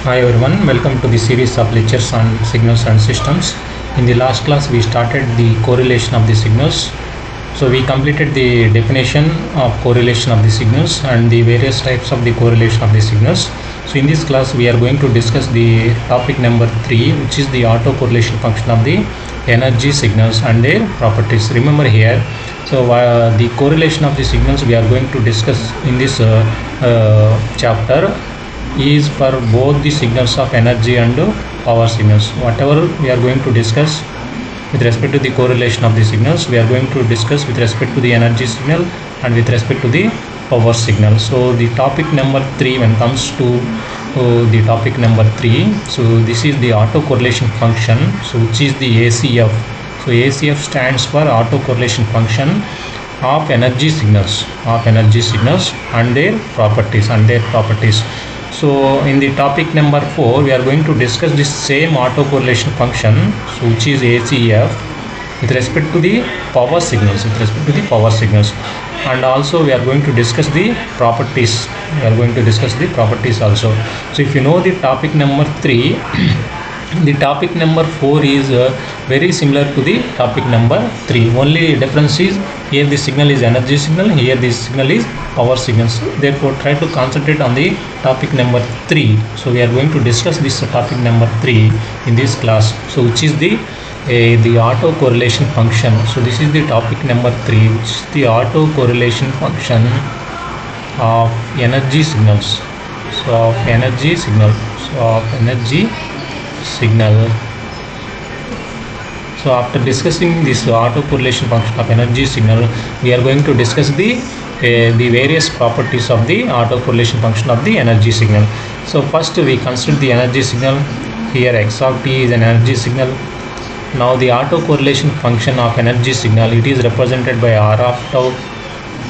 Hi everyone, welcome to the series of lectures on signals and systems. In the last class we started the correlation of the signals. So we completed the definition of correlation of the signals and the various types of the correlation of the signals. So in this class we are going to discuss the topic number 3, which is the autocorrelation function of the energy signals and their properties. Remember here, so the correlation of the signals we are going to discuss in this chapter is for both the signals of energy and power signals. Whatever we are going to discuss with respect to the correlation of the signals, we are going to discuss with respect to the energy signal and with respect to the power signal. So the topic number 3, when it comes to the topic number 3, so this is the autocorrelation function, so which is the ACF. So ACF stands for autocorrelation function of energy signals and their properties. So in the topic number 4, we are going to discuss this same autocorrelation function, so which is ACF, with respect to the power signals, and also we are going to discuss the properties. Also. So if you know the topic number 3, the topic number 4 is very similar to the topic number 3. Only difference is here the signal is energy signal, here this signal is power signals. Therefore try to concentrate on the topic number 3. So we are going to discuss this topic number 3 in this class, so which is the autocorrelation function. So this is the topic number 3, which is the autocorrelation function of energy signals. So after discussing this autocorrelation function of energy signal, we are going to discuss the various properties of the autocorrelation function of the energy signal. So first we consider the energy signal. Here x of t is an energy signal. Now the autocorrelation function of energy signal, it is represented by r of tau.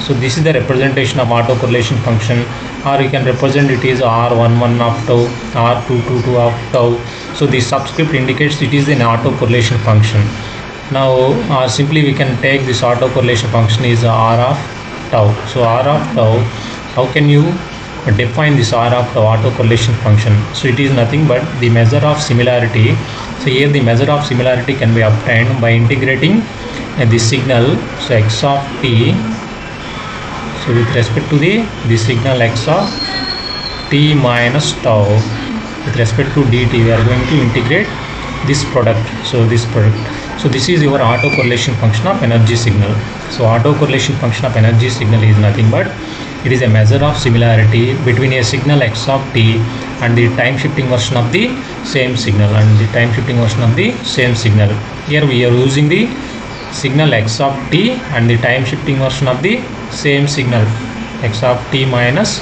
So this is the representation of autocorrelation function, or you can represent it is r11 of tau, r22 of tau. So the subscript indicates it is an autocorrelation function. Now simply we can take this autocorrelation function is r of tau. So r of tau, how can you define this r of tau autocorrelation function? So it is nothing but the measure of similarity. So here the measure of similarity can be obtained by integrating the signal, so x of t. So with respect to the signal x of t minus tau, with respect to dt, we are going to integrate this product. So this is your autocorrelation function of energy signal. So autocorrelation function of energy signal is nothing but it is a measure of similarity between a signal x of t and the time shifting version of the same signal Here we are using the signal x of t and the time shifting version of the same signal x of t minus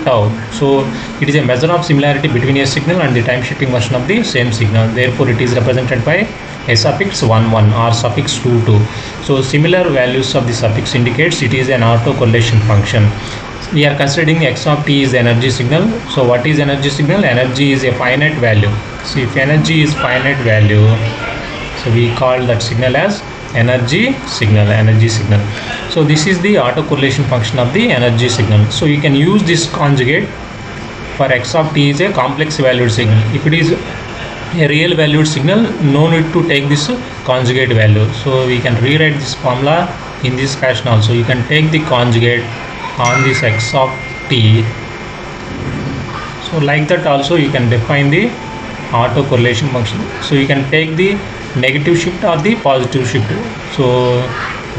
tau. So it is a measure of similarity between a signal and the time shifting version of the same signal. Therefore it is represented by a suffix 11 or suffix 22. So similar values of the suffix indicates it is an autocorrelation function. We are considering x of t is energy signal. So what is energy signal? Energy is a finite value. So if energy is finite value, so we call that signal as energy signal. So this is the autocorrelation function of the energy signal. So you can use this conjugate for x of t is a complex valued signal. If it is a real valued signal, no need to take this conjugate value. So we can rewrite this formula in this fashion also. You can take the conjugate on this x of t. So like that also you can define the autocorrelation function. So you can take the negative shift or the positive shift. So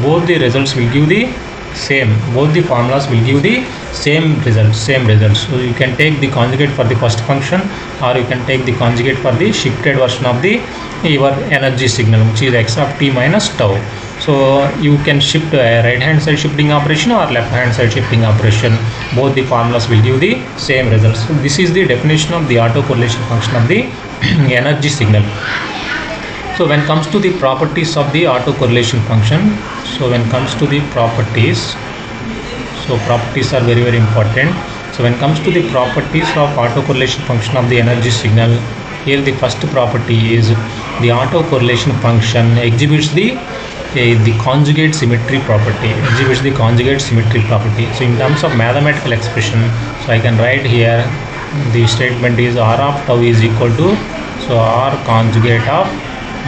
both the results will give the same, both the formulas will give the same results. So you can take the conjugate for the first function, or you can take the conjugate for the shifted version of the your energy signal, which is x of t minus tau. So you can shift a right hand side shifting operation or left hand side shifting operation. Both the formulas will give the same results. So this is the definition of the autocorrelation function of the energy signal. So when it comes to the properties of the autocorrelation function, so properties are very, very important. So when it comes to the properties of autocorrelation function of the energy signal, here the first property is the autocorrelation function exhibits the conjugate symmetry property. So in terms of mathematical expression, so I can write here the statement is R of tau is equal to, so R conjugate of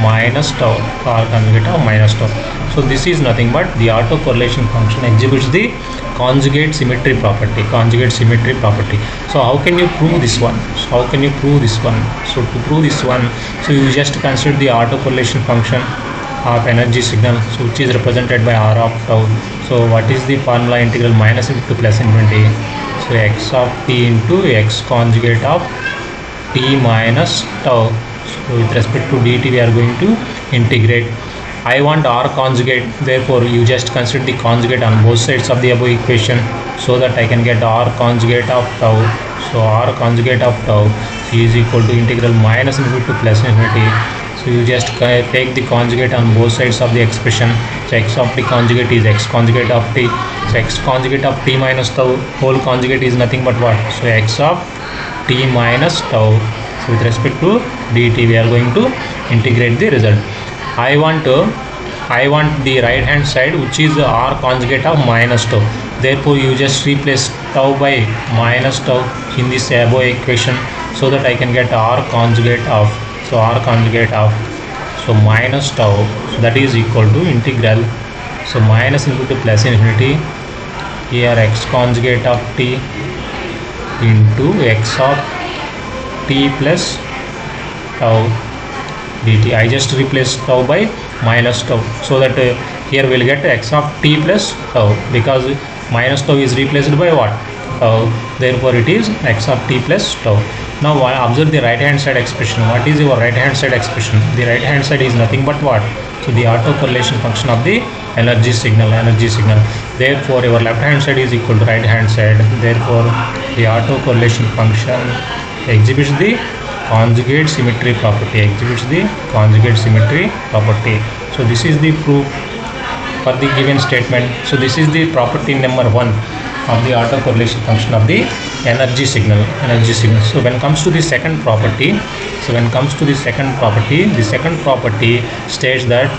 minus tau, R conjugate of minus tau. So this is nothing but the autocorrelation function exhibits the conjugate symmetry property, conjugate symmetry property. So how can you prove this one? So how can you prove this one? So to prove this one, so you just consider the autocorrelation function of energy signal, so which is represented by R of tau. So what is the formula? Integral minus into plus infinity, so x of t into x conjugate of t minus tau. So with respect to dt we are going to integrate. I want R conjugate, therefore you just consider the conjugate on both sides of the above equation, so that I can get R conjugate of tau. So R conjugate of tau is equal to integral minus infinity to plus infinity. So you just take the conjugate on both sides of the expression. So x of t conjugate is x conjugate of t. So x conjugate of t minus tau whole conjugate is nothing but what? So x of t minus tau. So with respect to dt we are going to integrate the result. I want the right hand side, which is R conjugate of minus tau. Therefore you just replace tau by minus tau in this above equation, so that I can get R conjugate of, so R conjugate of, so minus tau, so that is equal to integral, so minus into plus infinity, here x conjugate of t into x of t plus tau dt. I just replace tau by minus tau, so that here we'll get x of t plus tau, because minus tau is replaced by what? Tau. Therefore it is x of t plus tau. Now observe the right hand side expression. What is your right hand side expression? The right hand side is nothing but what? So the autocorrelation function of the energy signal, Therefore your left hand side is equal to right hand side. Therefore the autocorrelation function exhibits the conjugate symmetry property, So this is the proof for the given statement. So this is the property number 1 of the autocorrelation function of the energy signal. So when it comes to the second property, the second property states that,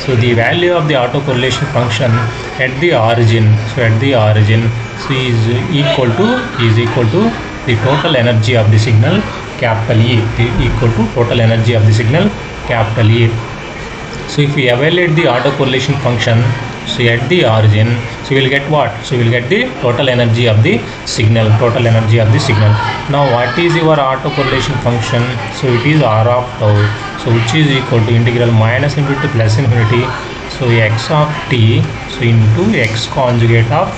so the value of the autocorrelation function at the origin, so is equal to the total energy of the signal, capital E, equal to total energy of the signal, capital E. So if we evaluate the autocorrelation function, so at the origin, so we will get what? So we will get the total energy of the signal, Now what is your autocorrelation function? So it is R of tau, so which is equal to integral minus infinity to plus infinity, so x of t, so into x conjugate of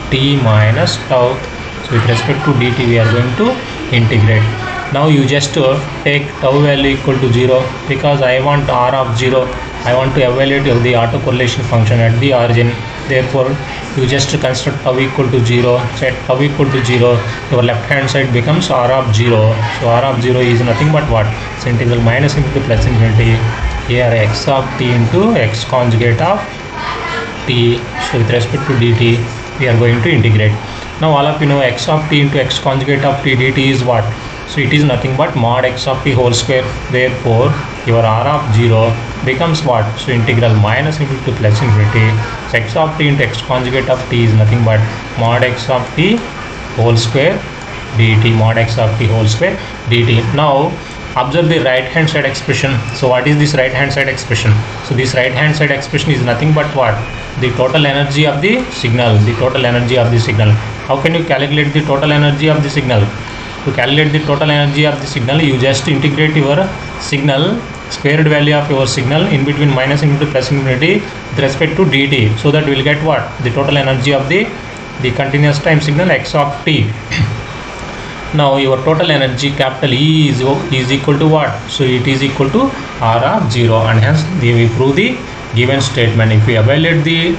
t minus tau. So with respect to dt we are going to integrate. Now you just take tau value equal to 0, because I want R of 0. I want to evaluate the autocorrelation function at the origin. Therefore you just consider tau equal to 0. So at tau equal to 0, your left hand side becomes R of 0. So R of 0 is nothing but what? So integral minus infinity to plus infinity, here x of t into x conjugate of t. So with respect to dt we are going to integrate. Now all of you know x of t into x conjugate of t dt is what? So it is nothing but mod x of t whole square. Therefore your R of 0 becomes what? So integral minus infinity to plus infinity, so x of t into x conjugate of t is nothing but mod x of t whole square dt, mod x of t whole square dt. Now observe the right hand side expression. So what is this right hand side expression? So this right hand side expression is nothing but what? The total energy of the signal, How can you calculate the total energy of the signal? To calculate the total energy of the signal, you just integrate your signal, square root value of your signal in between minus infinity to plus infinity with respect to dt, so that we will get what? The total energy of the continuous time signal x of t. Now your total energy, capital E, is equal to what? So it is equal to R of 0, and hence we prove the given statement. If we evaluate the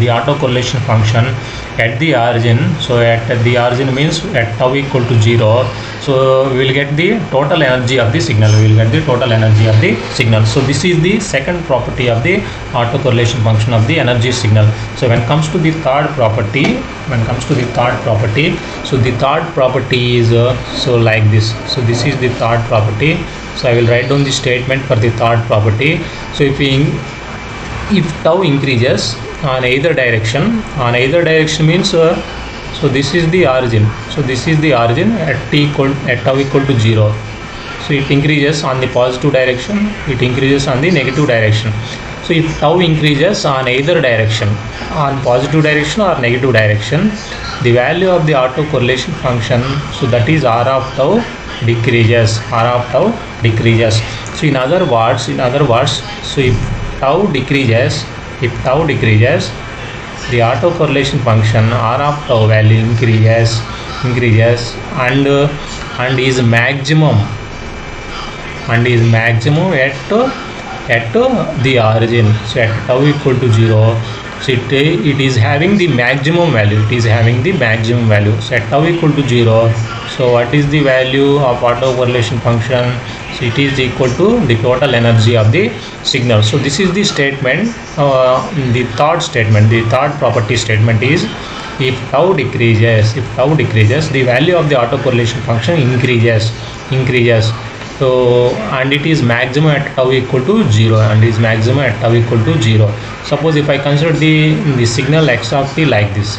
autocorrelation function at the origin, so at the origin means at tau equal to 0, so we will get the total energy of the signal, So this is the second property of the autocorrelation function of the energy signal. So when it comes to the third property, so the third property is so like this. So this is the third property. So I will write down the statement for the third property. So if tau increases on either direction means so So this is the origin. So this is the origin at tau equal to 0. So it increases on the positive direction, it increases on the negative direction. So if tau increases on either direction, on positive direction or negative direction, the value of the autocorrelation function, so that is r of tau decreases, r of tau decreases. So in other words, so if tau decreases, the autocorrelation function r of tau value increases and is maximum at the origin. So at tau equal to 0, so it is having the maximum value. So at tau equal to 0, so what is the value of autocorrelation function? So it is equal to the total energy of the signal. So this is the statement, the third property statement is, if tau decreases, the value of the autocorrelation function increases. So and it is maximum at tau equal to 0, Suppose if I consider the signal x of t like this,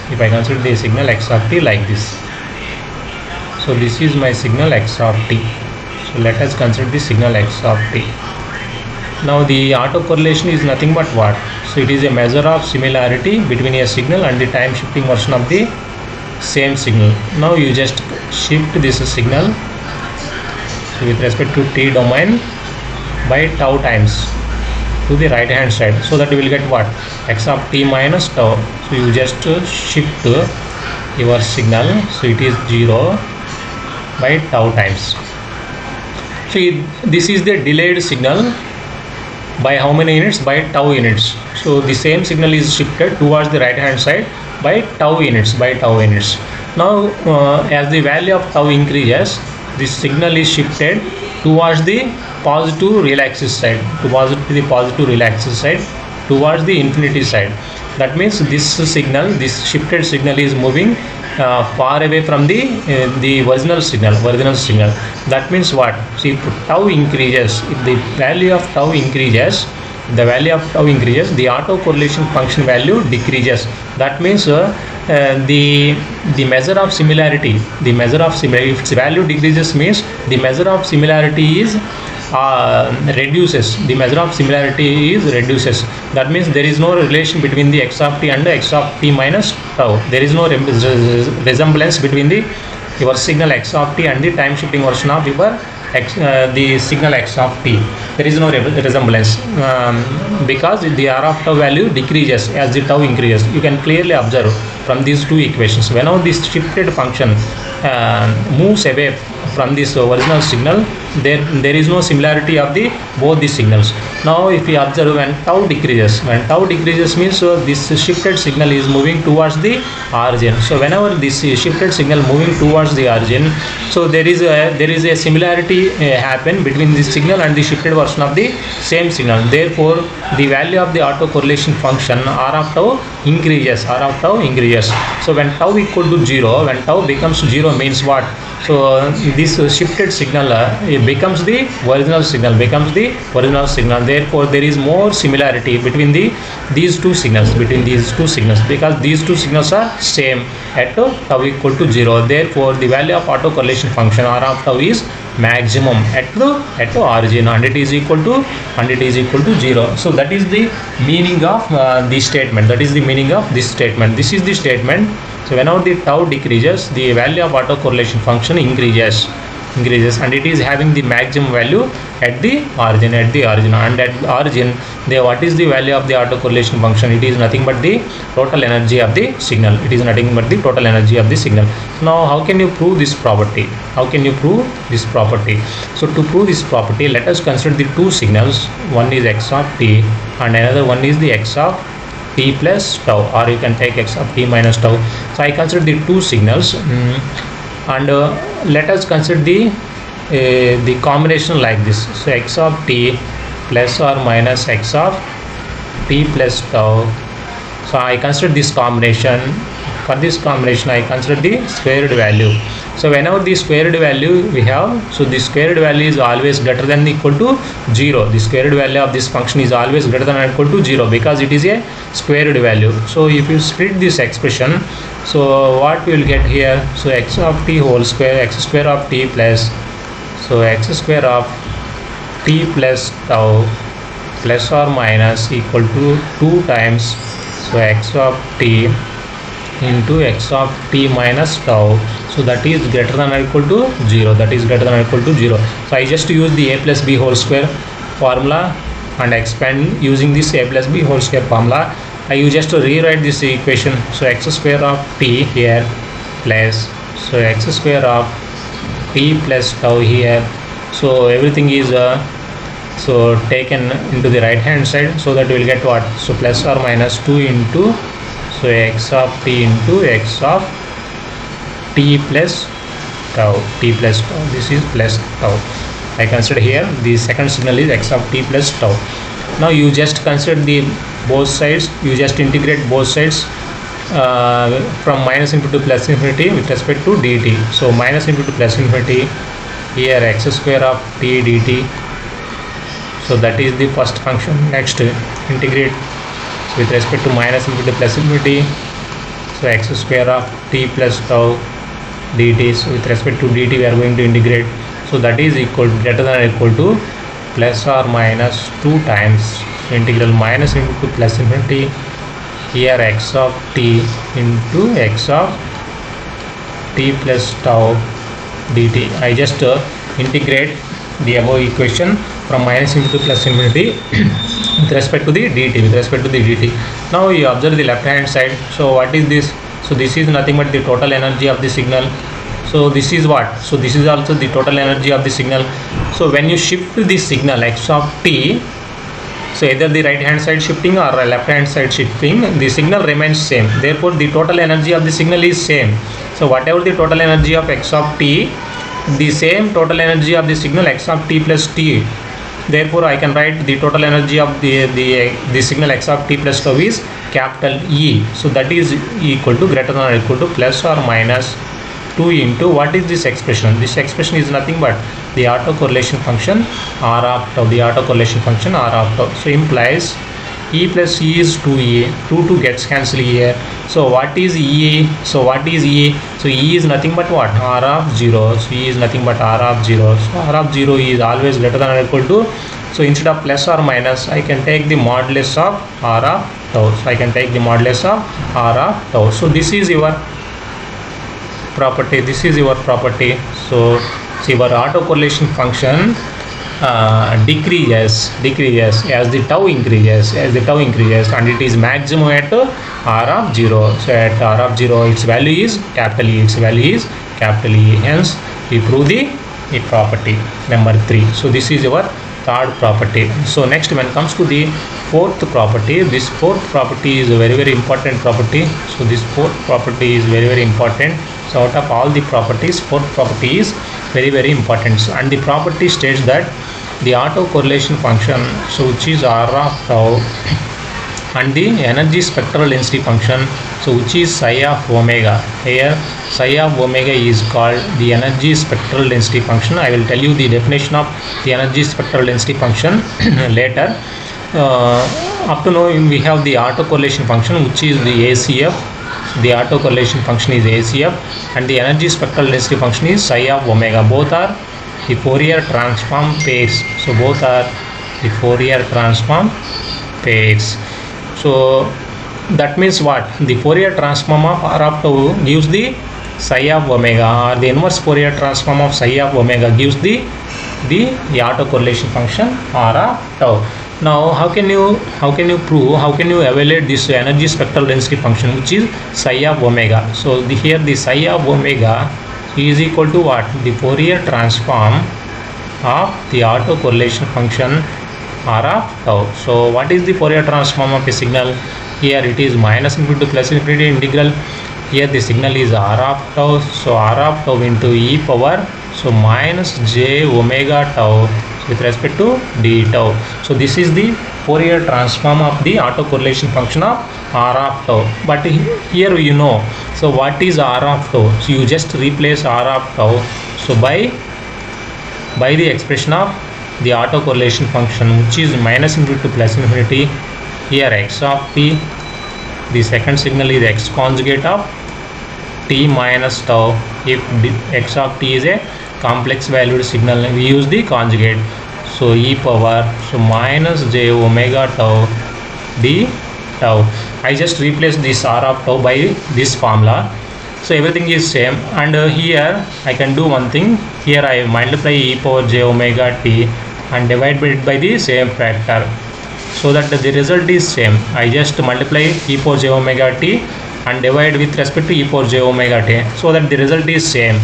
so this is my signal x of t. So let us consider the signal x of t. Now the autocorrelation is nothing but what? So it is a measure of similarity between a signal and the time shifting version of the same signal. Now you just shift this signal with respect to t domain by tau times to the right hand side, so that you will get what? X of t minus tau. So you just shift your signal, so it is 0 by tau times. So this is the delayed signal by how many units? By tau units. So the same signal is shifted towards the right hand side by tau units. Now as the value of tau increases, this signal is shifted towards the positive real axis side, towards the infinity side. That means this shifted signal is moving far away from the original signal. That means what? See, if tau increases, if the value of tau increases, the autocorrelation function value decreases. That means the measure of similarity, if its value decreases, means the measure of similarity is reduces. That means there is no relation between the x of t and x of t minus tau. There is no resemblance between your signal x of t and the time shifting version of your the signal x of t. There is no resemblance because the r of tau value decreases as the tau increases. You can clearly observe from these two equations, whenever this shifted function moves away from this original signal, there is no similarity of both the signals. Now if we observe when tau decreases means this shifted signal is moving towards the origin. So whenever this shifted signal moving towards the origin, so there is a similarity happen between this signal and the shifted version of the same signal. Therefore the value of the autocorrelation function r of tau increases. So when tau equal to 0, when tau becomes 0 means what? So this shifted signal it becomes the original signal. Therefore there is more similarity between these two signals, because these two signals are same at tau equal to 0. Therefore the value of autocorrelation function r of tau is maximum at the origin, and it is equal to 0. So that is the meaning of this statement. This is the statement. So whenever the tau decreases, the value of autocorrelation function increases, and it is having the maximum value at the origin. And at origin, what is the value of the autocorrelation function? It is nothing but the total energy of the signal. Now how can you prove this property? So to prove this property, let us consider the two signals. One is x of t and another one is the x of t plus tau, or you can take x of t minus tau. So I consider the two signals, and let us consider the combination like this. So x of t plus or minus x of t plus tau. So I consider this combination. For this combination I consider the square root value. So whenever the square root value we have, so the square root value is always greater than equal to 0. The square root value of this function is always greater than or equal to 0 because it is a square root value. So if you split this expression, So what we will get here? So x of t whole square, x square of t plus, so x square of t plus tau plus or minus equal to 2 times, so x of t into x of t minus tau, so that is greater than or equal to 0, that is greater than or equal to 0. So I just use the a plus b whole square formula and expand using this a plus b whole square formula. I just rewrite this equation, so x square of t here plus, so x square of t plus tau here, so everything is so taken into the right hand side, so that we will get what? So plus or minus 2 into, so x of t into x of t plus tau, t plus tau, this is plus tau. I consider here the second signal is x of t plus tau. Now you just consider the both sides, you just integrate both sides from minus infinity to plus infinity with respect to dt. So minus infinity to plus infinity, here x square of t dt, so that is the first function. Next integrate with respect to minus infinity to plus infinity, so x square of t plus tau dt, so with respect to dt we are going to integrate, so that is equal greater than or equal to plus or minus 2 times, so integral minus into plus infinity, here x of t into x of t plus tau dt. I just integrate the above equation from minus into plus infinity with respect to the dt, Now you observe the left hand side. So what is this? So this is nothing but the total energy of the signal. So this is what? So this is also the total energy of the signal. So when you shift the signal x of t, so either the right hand side shifting or left hand side shifting, the signal remains same. Therefore the total energy of the signal is same. So whatever the total energy of x of t, the same total energy of the signal x of t plus t. Therefore I can write the total energy of the signal x of t plus tau is capital E. So that is equal to greater than or equal to plus or minus 2 into, what is this expression? This expression is nothing but the autocorrelation function r of tau, the autocorrelation function r of tau. So implies E plus E is 2E, 2 gets cancelled here. So what is E? So what is E? So E is nothing but what? R of 0. So E is nothing but R of 0. So R of 0 is always greater than or equal to, so instead of plus or minus, I can take the modulus of R of tau. So I can take the modulus of R of tau. So this is your property, So your autocorrelation function decreases as the tau increases, and it is maximum at r of 0. So at r of 0 its value is capital E, hence we prove the property number 3. So this is your third property. So next, when it comes to the fourth property, this fourth property is a very important property. So this fourth property is very important. So out of all the properties, fourth property is very important, and the property states that the autocorrelation function, so which is r of tau, and the energy spectral density function, so which is psi of omega. Here psi of omega is called the energy spectral density function. I will tell you the definition of the energy spectral density function later. Up to now we have the autocorrelation function, which is the ACF. The autocorrelation function is ACF, and the energy spectral density function is psi of omega. Both are the Fourier transform pairs. So both are the Fourier transform pairs. So that means what? The Fourier transform of r of tau gives the psi of omega, or the inverse Fourier transform of psi of omega gives the autocorrelation function r of tau. Now how can you prove, how can you evaluate this energy spectral density function, which is psi of omega? So here the psi of omega is equal to what? The Fourier transform of the autocorrelation function r of tau. So what is the Fourier transform of a signal? Here it is minus infinity to plus infinity integral. Here the signal is r of tau. So r of tau into e power, so minus j omega tau with respect to d tau. So this is the Fourier transform of the autocorrelation function of r of tau. But here you know, so what is r of tau? So you just replace r of tau, so by the expression of the autocorrelation function, which is minus infinity to plus infinity. Here x of t, the second signal is x conjugate of t minus tau. If x of t is a complex valued signal, we use the conjugate. So e power, so minus j omega tau d tau. I just replace this r of tau by this formula. So everything is same, and here I can do one thing. Here I multiply e power j omega t and divide it by the same factor, so that the result is same. I just multiply e power j omega t and divide with respect to e power j omega t, so that the result is same.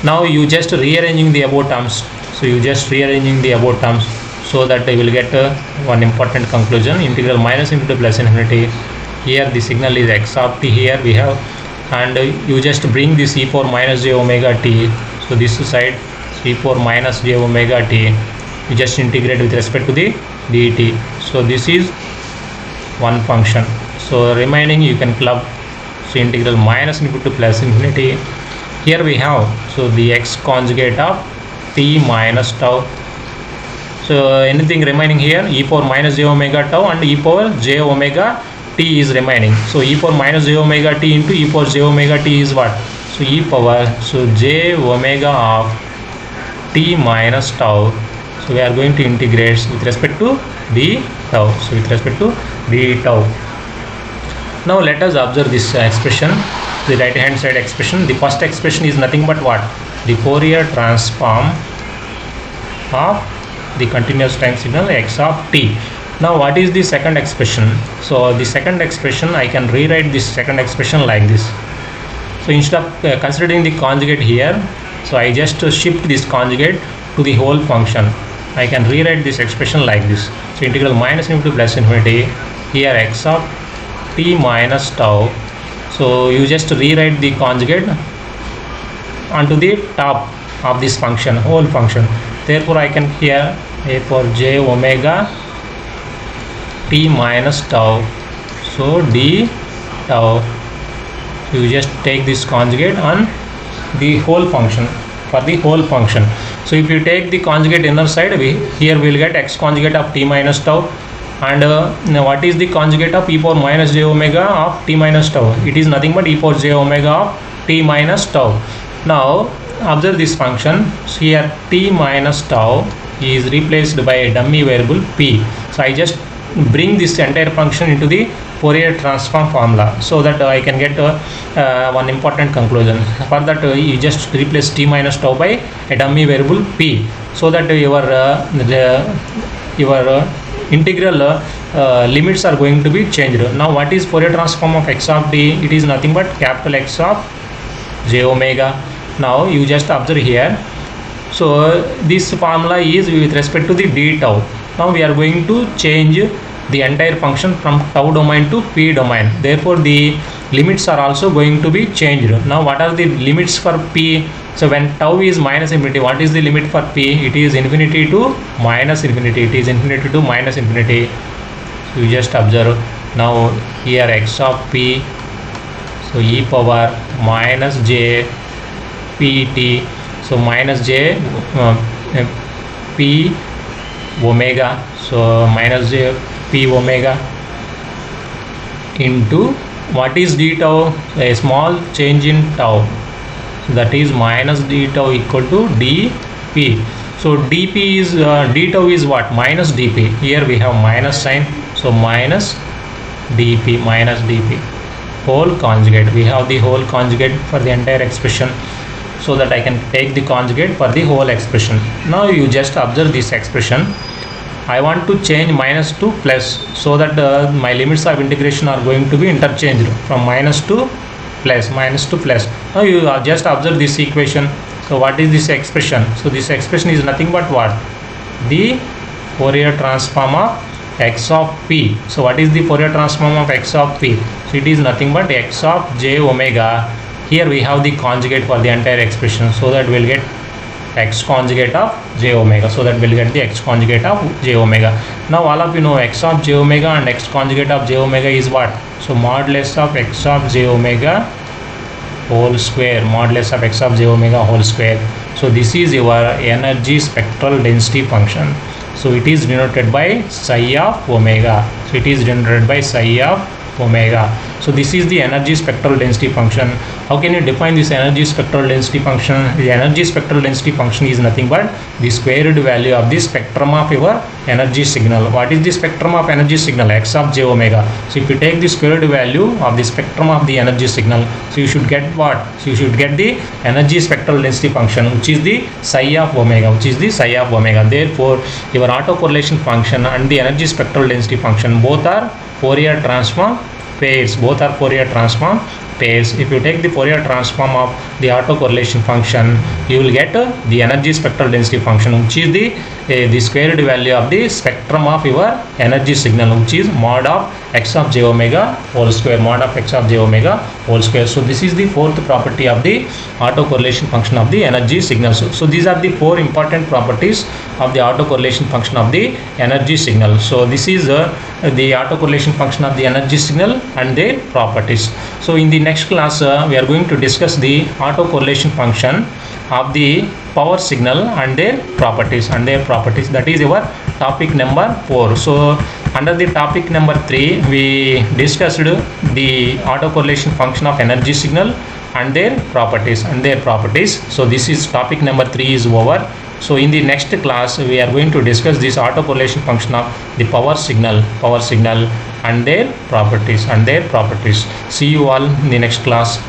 Now you just rearranging the above terms. So you just rearranging the above terms, so that you will get one important conclusion. Integral minus infinity to plus infinity. Here the signal is x of t, here we have, and you just bring this e power minus j omega t. So this side e power minus j omega t, you just integrate with respect to the dt. So this is one function. So remaining you can club. So integral minus infinity to plus infinity. Here we have, so the x conjugate of t minus tau. So anything remaining here, e power minus j omega tau and e power j omega t is remaining. So e power minus j omega t into e power j omega t is what? So e power, so j omega of t minus tau. So we are going to integrate with respect to d tau. So with respect to d tau. Now let us observe this expression, the right hand side expression. The first expression is nothing but what? The Fourier transform of the continuous time signal x of t. Now what is the second expression? So the second expression, I can rewrite this second expression like this. So instead of considering the conjugate here, so I just shift this conjugate to the whole function. I can rewrite this expression like this. So integral minus infinity to plus infinity. Here x of t minus tau. So you just rewrite the conjugate onto the top of this function, whole function. Therefore I can here a for j omega t minus tau. So d tau. You just take this conjugate on the whole function, for the whole function. So if you take the conjugate inner side, here we will get x conjugate of t minus tau. And now what is the conjugate of e power minus j omega of t minus tau? It is nothing but e power j omega of t minus tau. Now observe this function. So here t minus tau is replaced by a dummy variable p. So I just bring this entire function into the Fourier transform formula, so that I can get one important conclusion. For that you just replace t minus tau by a dummy variable p, so that your integral limits are going to be changed. Now what is Fourier transform of x of t? It is nothing but capital X of j omega. Now you just observe here. So this formula is with respect to the d tau. Now we are going to change the entire function from tau domain to p domain. Therefore the limits are also going to be changed. Now what are the limits for p? So when tau is minus infinity, what is the limit for p? It is infinity to minus infinity. It is infinity to minus infinity. So you just observe. Now here x of p, so e power minus j pt, so minus j p omega, so minus j p omega into what is d tau? A small change in tau, that is minus d tau equal to dp. So dp is d tau is what? Minus dp. Here we have minus sign, so minus dp, minus dp whole conjugate. We have the whole conjugate for the entire expression, so that I can take the conjugate for the whole expression. Now you just observe this expression. I want to change minus to plus, so that my limits of integration are going to be interchanged from minus to plus, minus to plus. Now you just observe this equation. So what is this expression? So this expression is nothing but what? The Fourier transform of x of p. So what is the Fourier transform of x of p? So it is nothing but x of j omega. Here we have the conjugate for the entire expression, so that we'll get x conjugate of j omega, so that we'll get the x conjugate of j omega. Now all of you know x of j omega and x conjugate of j omega is what? So modulus of x of j omega whole square, modulus of x of j omega whole square. So this is your energy spectral density function. So it is denoted by psi of omega. So it is denoted by psi of omega. So this is the energy spectral density function. How can you define this energy spectral density function? The energy spectral density function is nothing but the squared value of the spectrum of your energy signal. What is the spectrum of energy signal? X of j omega. So if you take the squared value of the spectrum of the energy signal, so you should get what? So you should get the energy spectral density function, which is the psi of omega, which is the psi of omega. Therefore your autocorrelation function and the energy spectral density function both are Fourier transform pairs. Both are Fourier transform pairs. If you take the Fourier transform of the autocorrelation function, you will get the energy spectral density function, which is the squared value of the spectrum of your energy signal, which is mod of x of j omega whole square, mod of x of j omega whole square. So this is the fourth property of the autocorrelation function of the energy signal. So these are the four important properties of the autocorrelation function of the energy signal. So this is the autocorrelation function of the energy signal and their properties. So in the next class we are going to discuss the autocorrelation function of the power signal and their properties. That is our topic number 4. So under the topic number 3 we discussed the autocorrelation function of energy signal and their properties. So this is topic number 3 is over. So in the next class we are going to discuss this autocorrelation function of the power signal and their properties. See you all in the next class.